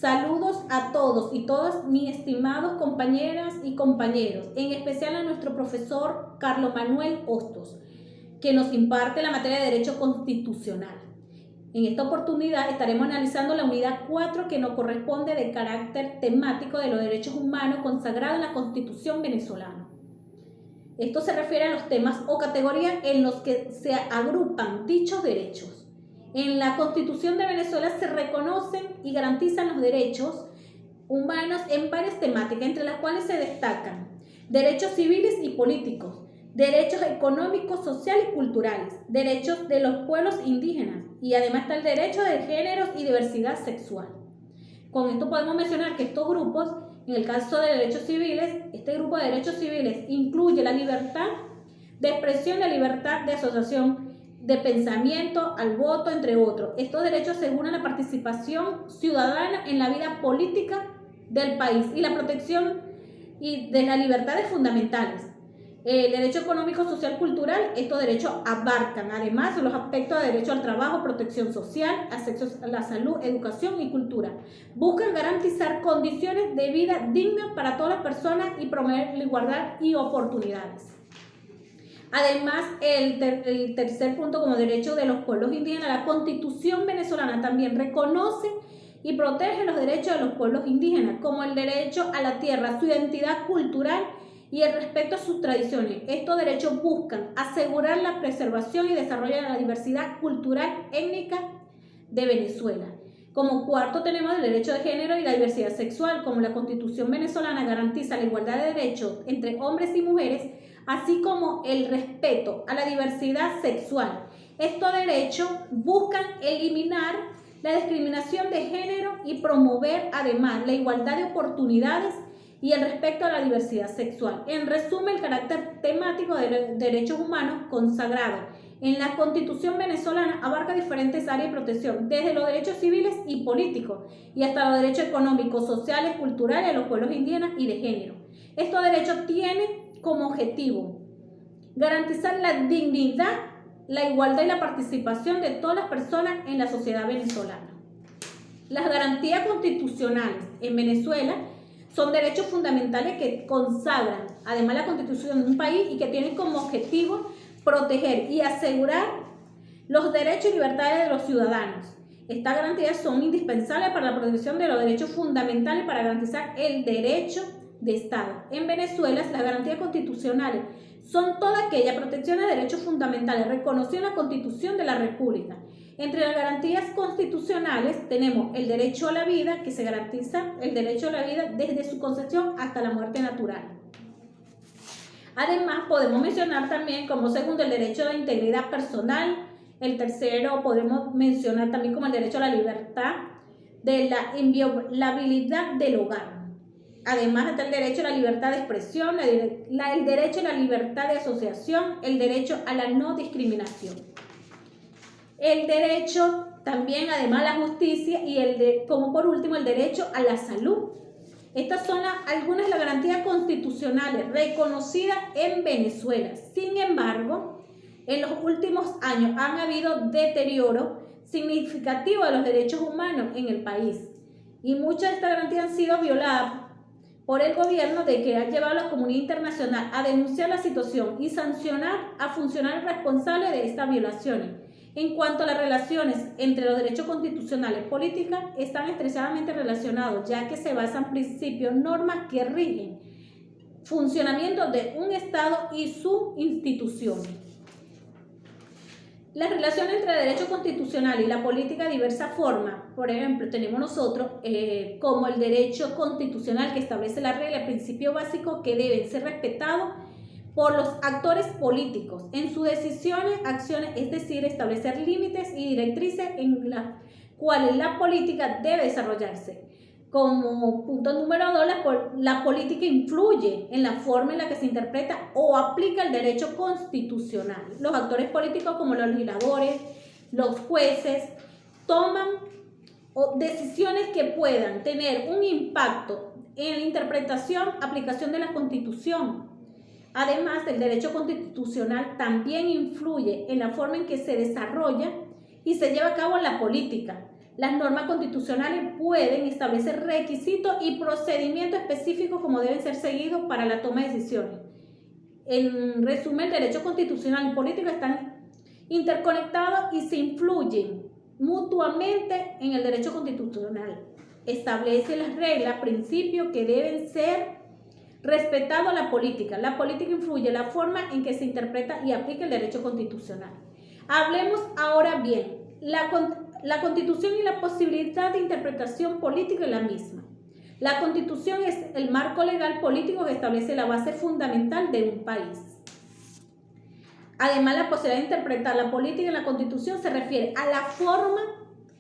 Saludos a todos y todas mis estimados compañeras y compañeros, en especial a nuestro profesor Carlos Manuel Hostos, que nos imparte la materia de Derecho Constitucional. En esta oportunidad estaremos analizando la unidad 4 que nos corresponde de carácter temático de los derechos humanos consagrado en la Constitución venezolana. Esto se refiere a los temas o categorías en los que se agrupan dichos derechos. En la Constitución de Venezuela se reconocen y garantizan los derechos humanos en varias temáticas, entre las cuales se destacan derechos civiles y políticos, derechos económicos, sociales y culturales, derechos de los pueblos indígenas y además está el derecho de géneros y diversidad sexual. Con esto podemos mencionar que estos grupos, en el caso de derechos civiles, este grupo de derechos civiles incluye la libertad de expresión, la libertad de asociación, de pensamiento, al voto, entre otros. Estos derechos aseguran la participación ciudadana en la vida política del país y la protección de las libertades fundamentales. El derecho económico, social, cultural, estos derechos abarcan además los aspectos de derecho al trabajo, protección social, acceso a la salud, educación y cultura. Buscan garantizar condiciones de vida dignas para todas las personas y promover la igualdad y oportunidades. Además, el tercer punto, como derecho de los pueblos indígenas, la Constitución venezolana también reconoce y protege los derechos de los pueblos indígenas, como el derecho a la tierra, su identidad cultural y el respeto a sus tradiciones. Estos derechos buscan asegurar la preservación y desarrollo de la diversidad cultural étnica de Venezuela. Como cuarto tenemos el derecho de género y la diversidad sexual, como la Constitución venezolana garantiza la igualdad de derechos entre hombres y mujeres, así como el respeto a la diversidad sexual. Estos derechos buscan eliminar la discriminación de género y promover además la igualdad de oportunidades y el respeto a la diversidad sexual. En resumen, el carácter temático de los derechos humanos consagrado en la Constitución venezolana abarca diferentes áreas de protección, desde los derechos civiles y políticos y hasta los derechos económicos, sociales, culturales de los pueblos indígenas y de género. Estos derechos tienen como objetivo garantizar la dignidad, la igualdad y la participación de todas las personas en la sociedad venezolana. Las garantías constitucionales en Venezuela son derechos fundamentales que consagran además la Constitución de un país y que tienen como objetivo proteger y asegurar los derechos y libertades de los ciudadanos. Estas garantías son indispensables para la protección de los derechos fundamentales para garantizar el derecho de Estado. En Venezuela, las garantías constitucionales son todas aquellas protecciones de derechos fundamentales reconocidas en la Constitución de la República. Entre las garantías constitucionales tenemos el derecho a la vida, que se garantiza el derecho a la vida desde su concepción hasta la muerte natural. Además, podemos mencionar también como segundo el derecho a la integridad personal. El tercero podemos mencionar también como el derecho a la libertad de la inviolabilidad del hogar. Además está el derecho a la libertad de expresión, el derecho a la libertad de asociación, el derecho a la no discriminación. El derecho también, además, a la justicia y como por último, el derecho a la salud. Estas son algunas de las garantías constitucionales reconocidas en Venezuela. Sin embargo, en los últimos años han habido deterioro significativo de los derechos humanos en el país y muchas de estas garantías han sido violadas por el gobierno, de que ha llevado a la comunidad internacional a denunciar la situación y sancionar a funcionarios responsables de estas violaciones. En cuanto a las relaciones entre los derechos constitucionales y políticas, están estrechamente relacionados, ya que se basan en principios, normas que rigen funcionamiento de un Estado y sus instituciones. Las relaciones entre el derecho constitucional y la política de diversas formas. Por ejemplo, tenemos nosotros como el derecho constitucional que establece la regla, el principio básico que deben ser respetados por los actores políticos en sus decisiones, acciones, es decir, establecer límites y directrices en las cuales la política debe desarrollarse. Como punto número 2, la política influye en la forma en la que se interpreta o aplica el derecho constitucional. Los actores políticos, como los legisladores, los jueces, toman decisiones que puedan tener un impacto en la interpretación, aplicación de la Constitución. Además, el derecho constitucional también influye en la forma en que se desarrolla y se lleva a cabo la política. Las normas constitucionales pueden establecer requisitos y procedimientos específicos como deben ser seguidos para la toma de decisiones. En resumen, el derecho constitucional y político están interconectados y se influyen mutuamente en el derecho constitucional. Establece las reglas, principios que deben ser respetados a la política. La política influye en la forma en que se interpreta y aplica el derecho constitucional. Hablemos ahora bien. La Constitución y la posibilidad de interpretación política es la misma. La Constitución es el marco legal político que establece la base fundamental de un país. Además, la posibilidad de interpretar la política en la Constitución se refiere a la forma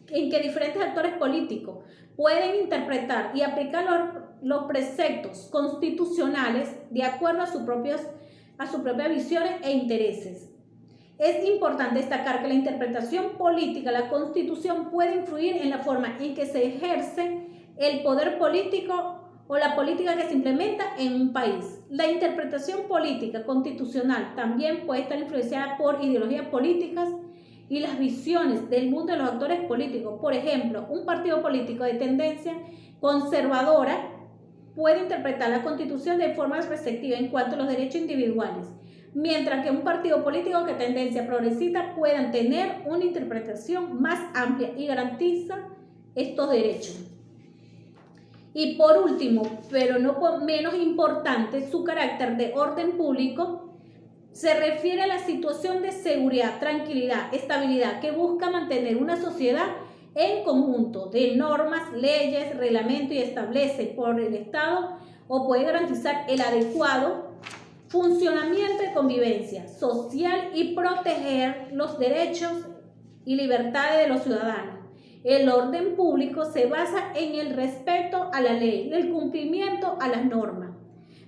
en que diferentes actores políticos pueden interpretar y aplicar los preceptos constitucionales de acuerdo a sus propias visiones e intereses. Es importante destacar que la interpretación política de la Constitución puede influir en la forma en que se ejerce el poder político o la política que se implementa en un país. La interpretación política constitucional también puede estar influenciada por ideologías políticas y las visiones del mundo de los actores políticos. Por ejemplo, un partido político de tendencia conservadora puede interpretar la Constitución de forma restrictiva en cuanto a los derechos individuales, mientras que un partido político de tendencia progresista pueda tener una interpretación más amplia y garantiza estos derechos. Y por último, pero no menos importante, su carácter de orden público se refiere a la situación de seguridad, tranquilidad, estabilidad que busca mantener una sociedad en conjunto de normas, leyes, reglamentos y establece por el Estado o puede garantizar el adecuado funcionamiento y convivencia social y proteger los derechos y libertades de los ciudadanos. El orden público se basa en el respeto a la ley, el cumplimiento a las normas,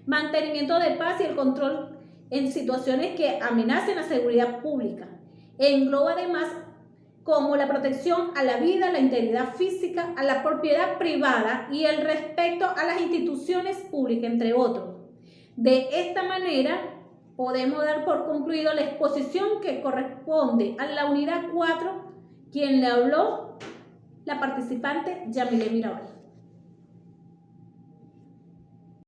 mantenimiento de paz y el control en situaciones que amenacen la seguridad pública. Engloba además como la protección a la vida, la integridad física, a la propiedad privada y el respeto a las instituciones públicas, entre otros. De esta manera, podemos dar por concluido la exposición que corresponde a la unidad 4, quien le habló la participante Yamile Mirabal.